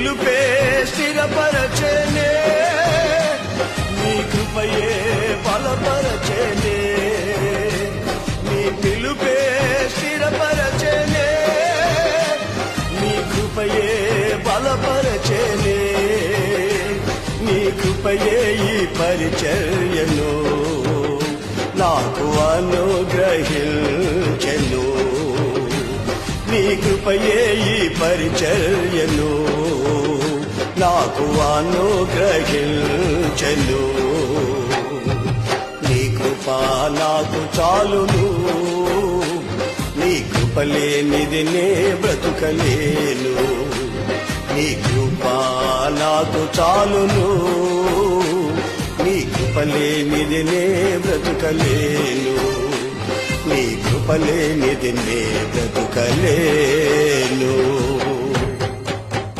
పిలుపే స్థిరపరచెనే, నీ కృపయే బలపరచెనే. నీ పిలుపే స్థిరపరచెనే, నీ కృపయే బలపరచెనే. నీ కృపయే ఈ పరిచర్యను నాకు అనుగ్రహించెను. నీ కృపయే ఈ పరిచర్యను నాకు అనుగ్రహించెను. నీ కృప నాకు చాలును, నీ కృప లేనిది నే బ్రతుకలేను. నీ కృప నాకు చాలును, నీ కృప లేనిది నే బ్రతుకలేను. నీ కృప లేనిది నే బ్రతుకలేను.